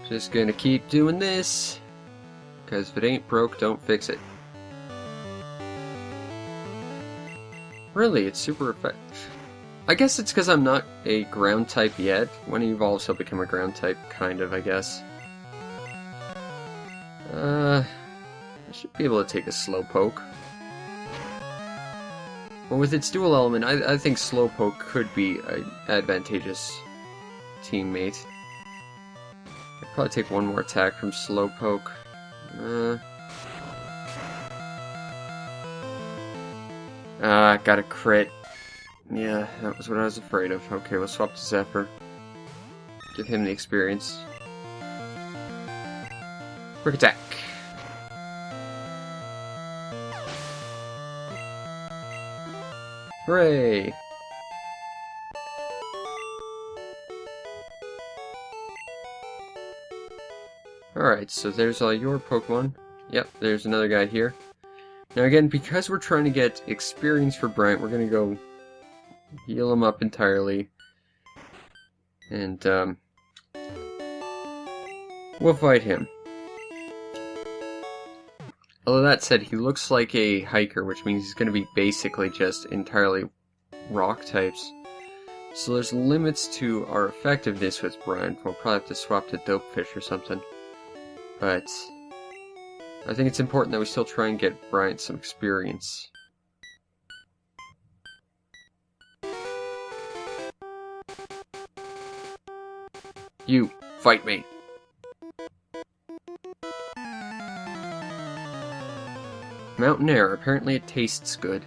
Just gonna keep doing this, because if it ain't broke, don't fix it. Really, it's super effective. I guess it's because I'm not a ground type yet. When he evolves, he'll become a ground type, kind of, I guess. I should be able to take a Slowpoke. Well, with its dual element, I think Slowpoke could be an advantageous teammate. I'd probably take one more attack from Slowpoke. Got a crit. Yeah, that was what I was afraid of. Okay, we'll swap to Zephyr. Give him the experience. Quick attack. Hooray! Alright, so there's all your Pokemon. Yep, there's another guy here. Now again, because we're trying to get experience for Bryant, we're gonna go heal him up entirely. And, we'll fight him. Although that said, he looks like a hiker, which means he's gonna be basically just entirely rock types. So there's limits to our effectiveness with Bryant. We'll probably have to swap to Dopefish or something. But I think it's important that we still try and get Bryant some experience. You, fight me! Mountain air, apparently it tastes good.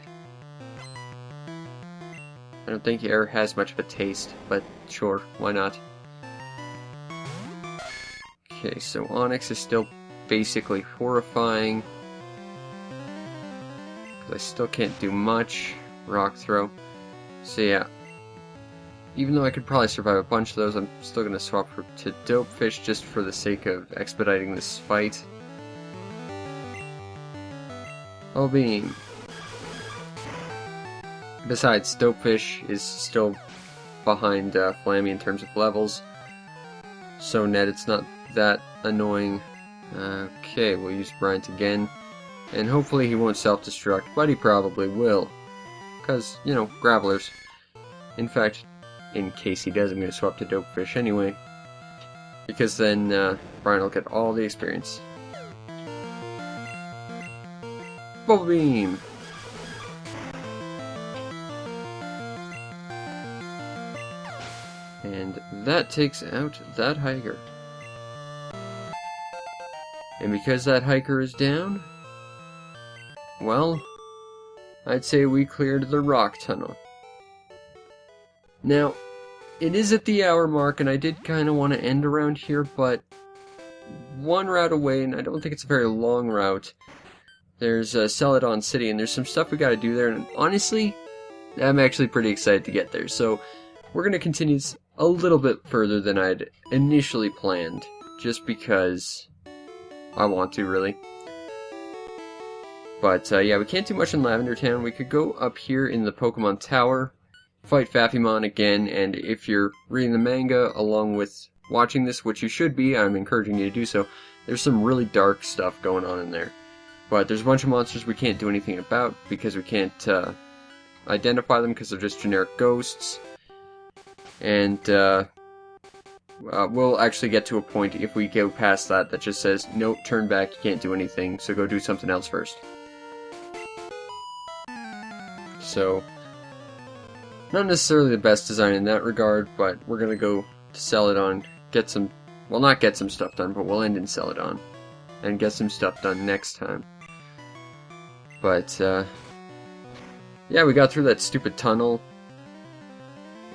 I don't think air has much of a taste, but sure, why not? Okay, so Onyx is still basically horrifying. Because I still can't do much. Rock throw. So yeah. Even though I could probably survive a bunch of those, I'm still going to swap to Dopefish just for the sake of expediting this fight. Oh, beam. Besides, Dopefish is still behind Flammy in terms of levels. So net, it's not that annoying. Okay, we'll use Bryant again. And hopefully he won't self-destruct, but he probably will. Because, you know, Gravelers. In fact, in case he does, I'm going to swap to Dopefish anyway. Because then Bryant will get all the experience. Bubble Beam! And that takes out that hiker. And because that hiker is down, well, I'd say we cleared the rock tunnel. Now, it is at the hour mark, and I did kind of want to end around here, but one route away, and I don't think it's a very long route, there's Celadon City, and there's some stuff we gotta do there, and honestly, I'm actually pretty excited to get there. So, we're gonna continue a little bit further than I'd initially planned, just because I want to, really. But, yeah, we can't do much in Lavender Town. We could go up here in the Pokemon Tower, fight Phaphimon again, and if you're reading the manga along with watching this, which you should be, I'm encouraging you to do so, there's some really dark stuff going on in there. But there's a bunch of monsters we can't do anything about because we can't identify them because they're just generic ghosts. And we'll actually get to a point if we go past that just says, nope, turn back, you can't do anything, so go do something else first. So, not necessarily the best design in that regard, but we're going to go to Celadon, get some, well, not get some stuff done, but we'll end in Celadon, and get some stuff done next time. But, yeah, we got through that stupid tunnel,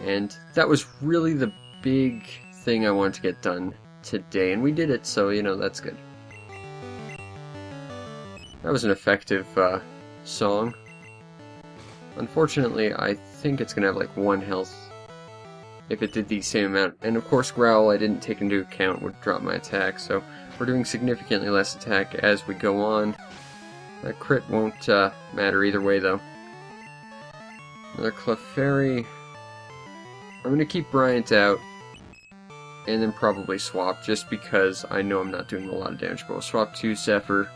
and that was really the big thing I wanted to get done today, and we did it, so, you know, that's good. That was an effective song. Unfortunately, I think it's gonna have like 1 health if it did the same amount, and of course Growl I didn't take into account would drop my attack, so we're doing significantly less attack as we go on. That crit won't matter either way, though. Another Clefairy. I'm going to keep Bryant out, and then probably swap, just because I know I'm not doing a lot of damage, but we'll swap to Zephyr,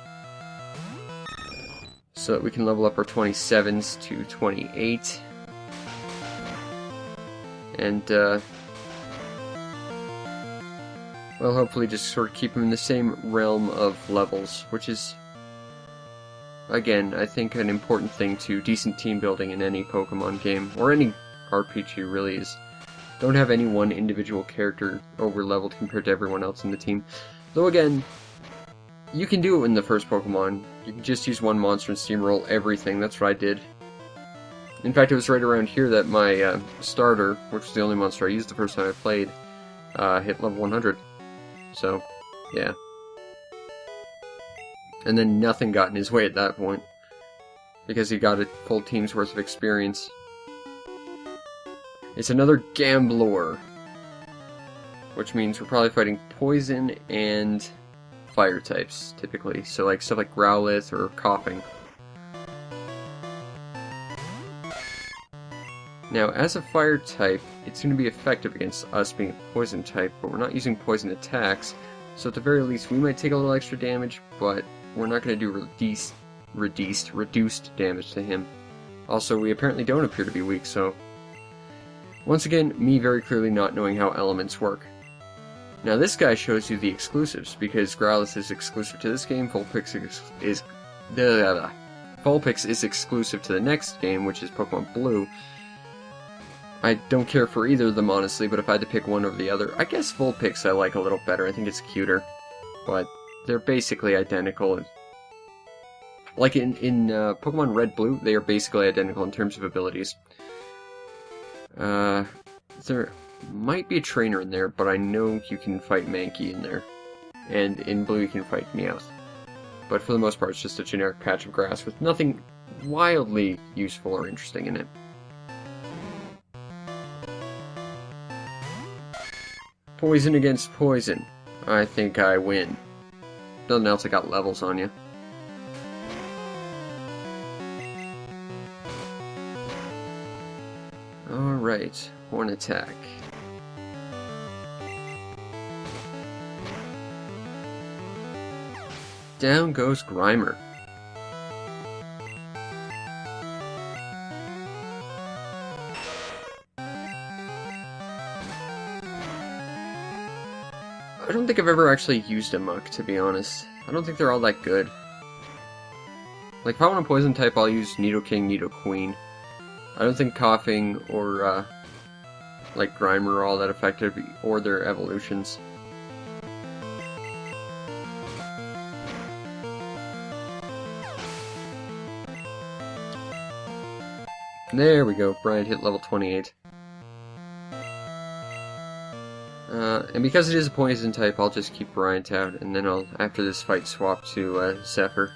so that we can level up our 27s to 28. And, well, hopefully just sort of keep them in the same realm of levels, which is again, I think an important thing to decent team building in any Pokemon game, or any RPG really, is don't have any one individual character over-leveled compared to everyone else in the team. Though again, you can do it in the first Pokemon. You can just use one monster and steamroll everything. That's what I did. In fact, it was right around here that my starter, which was the only monster I used the first time I played, hit level 100. So, yeah. And then nothing got in his way at that point, because he got a full team's worth of experience. It's another Gamblor, which means we're probably fighting poison and fire types, typically. So like stuff like Growlithe or Coughing. Now, as a fire type, it's going to be effective against us being a poison type, but we're not using poison attacks, so at the very least we might take a little extra damage, but we're not going to do reduced damage to him. Also, we apparently don't appear to be weak, so... Once again, me very clearly not knowing how elements work. Now this guy shows you the exclusives, because Growlithe is exclusive to this game, Vulpix is exclusive to the next game, which is Pokemon Blue. I don't care for either of them, honestly, but if I had to pick one over the other, I guess Vulpix I like a little better. I think it's cuter. But they're basically identical. Like in Pokemon Red Blue, they are basically identical in terms of abilities. There might be a trainer in there, but I know you can fight Mankey in there. And in Blue you can fight Meowth. But for the most part, it's just a generic patch of grass with nothing wildly useful or interesting in it. Poison against poison. I think I win. Nothing else, I got levels on you. Alright, Horn attack. Down goes Grimer. I don't think I've ever actually used a Muck, to be honest. I don't think they're all that good. Like, if I want a poison type, I'll use Nidoking, Nidoqueen. I don't think Coughing or, like, Grimer are all that effective, or their evolutions. There we go, Bryant hit level 28. And because it is a poison type, I'll just keep Bryant out, and then I'll, after this fight, swap to Zephyr.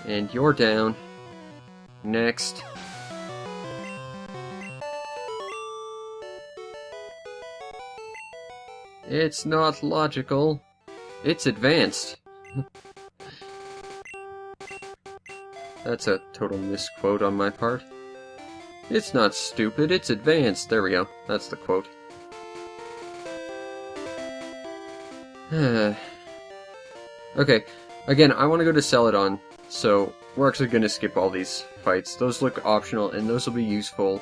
And you're down. Next. It's not logical. It's advanced. That's a total misquote on my part. It's not stupid, it's advanced. There we go. That's the quote. Okay. Again, I want to go to Celadon, so we're actually going to skip all these fights. Those look optional, and those will be useful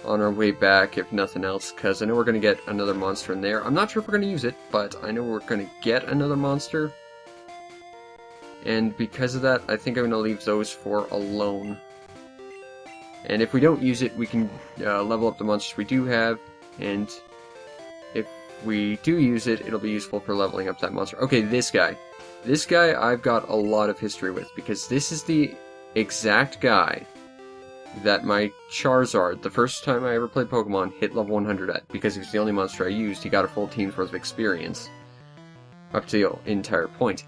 on our way back, if nothing else, because I know we're going to get another monster in there. I'm not sure if we're going to use it, but I know we're going to get another monster. And because of that, I think I'm going to leave those four alone. And if we don't use it, we can level up the monsters we do have, and if we do use it, it'll be useful for leveling up that monster. Okay, this guy. This guy I've got a lot of history with, because this is the exact guy that my Charizard, the first time I ever played Pokemon, hit level 100 at. Because he was the only monster I used, he got a full team's worth of experience. Up to the entire point.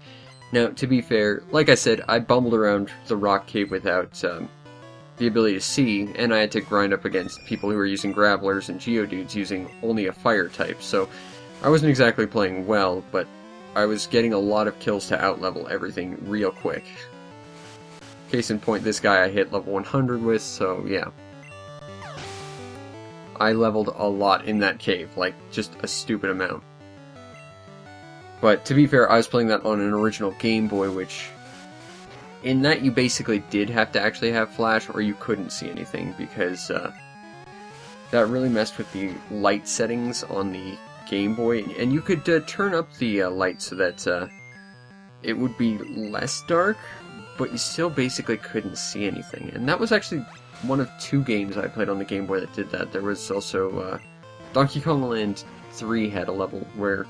Now, to be fair, like I said, I bumbled around the rock cave without the ability to see, and I had to grind up against people who were using Gravelers and Geodudes using only a fire type, so I wasn't exactly playing well, but I was getting a lot of kills to outlevel everything real quick. Case in point, this guy I hit level 100 with, so yeah. I leveled a lot in that cave, like, just a stupid amount. But to be fair, I was playing that on an original Game Boy, which in that you basically did have to actually have flash or you couldn't see anything, because that really messed with the light settings on the Game Boy, and you could turn up the light so that it would be less dark, but you still basically couldn't see anything. And that was actually one of 2 games I played on the Game Boy that did that. There was also Donkey Kong Land 3 had a level where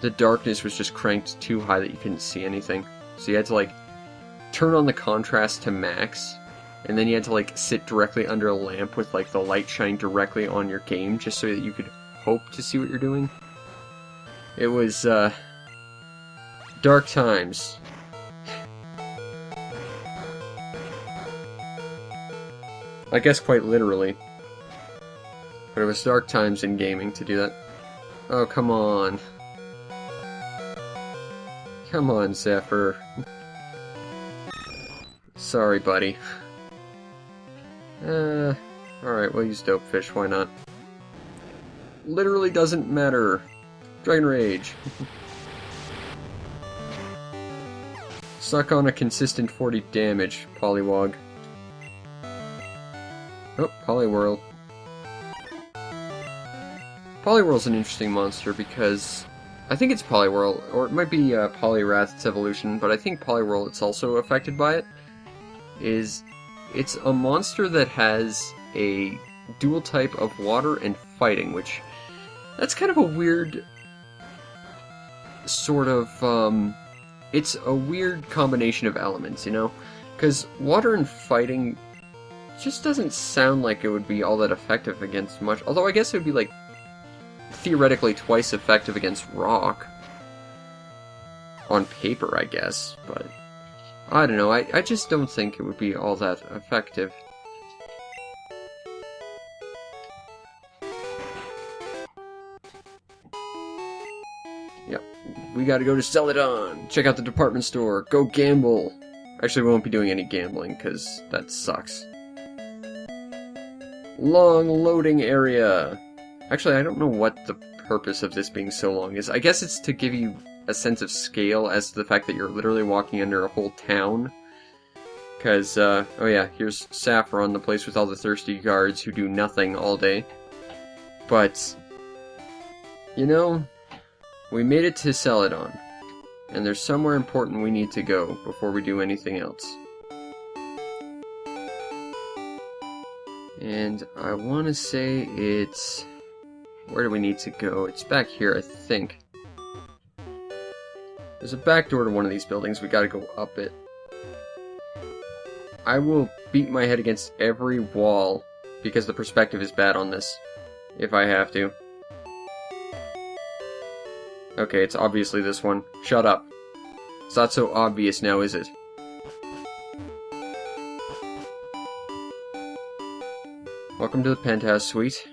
the darkness was just cranked too high that you couldn't see anything. So you had to like turn on the contrast to max, and then you had to like sit directly under a lamp with like the light shining directly on your game just so that you could hope to see what you're doing. It was dark times. I guess quite literally. But it was dark times in gaming to do that. Oh, come on. Come on, Zephyr. Sorry, buddy. Alright, we'll use Dope Fish, why not? Literally doesn't matter. Dragon Rage. Suck on a consistent 40 damage, Poliwag. Oh, Poliwhirl. Poliwhirl's an interesting monster because I think it's Poliwhirl, or it might be Poliwrath's evolution, but I think Poliwhirl, it's also affected by it. It's a monster that has a dual type of water and fighting, which that's kind of a weird sort of it's a weird combination of elements, you know? Because water and fighting just doesn't sound like it would be all that effective against much, although I guess it would be like theoretically twice effective against rock on paper, I guess, but I don't know, I just don't think it would be all that effective. Yep, we gotta go to Celadon, check out the department store, go gamble. Actually, we won't be doing any gambling, because that sucks. Long loading area. Actually, I don't know what the purpose of this being so long is. I guess it's to give you a sense of scale as to the fact that you're literally walking under a whole town. Because, oh yeah, here's Saffron, the place with all the thirsty guards who do nothing all day. But, you know, we made it to Celadon. And there's somewhere important we need to go before we do anything else. And I want to say it's... Where do we need to go? It's back here, I think. There's a back door to one of these buildings. We gotta go up it. I will beat my head against every wall because the perspective is bad on this, if I have to. Okay, it's obviously this one. Shut up. It's not so obvious now, is it? Welcome to the penthouse suite.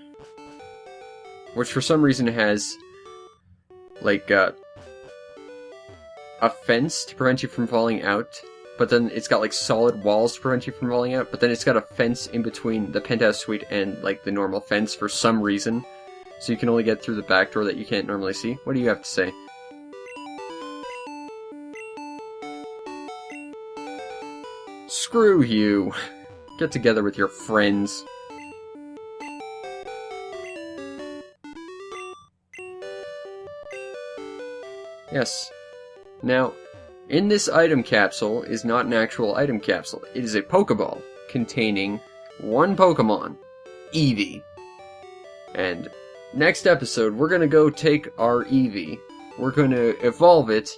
Which for some reason has, like, a fence to prevent you from falling out, but then it's got, like, solid walls to prevent you from falling out, but then it's got a fence in between the penthouse suite and, like, the normal fence for some reason, so you can only get through the back door that you can't normally see. What do you have to say? Screw you! Get together with your friends. Yes. Now, in this item capsule is not an actual item capsule. It is a Pokeball containing one Pokemon, Eevee. And next episode, we're gonna go take our Eevee. We're gonna evolve it,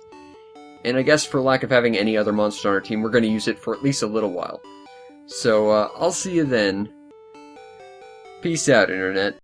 and I guess for lack of having any other monster on our team, we're gonna use it for at least a little while. So, I'll see you then. Peace out, Internet.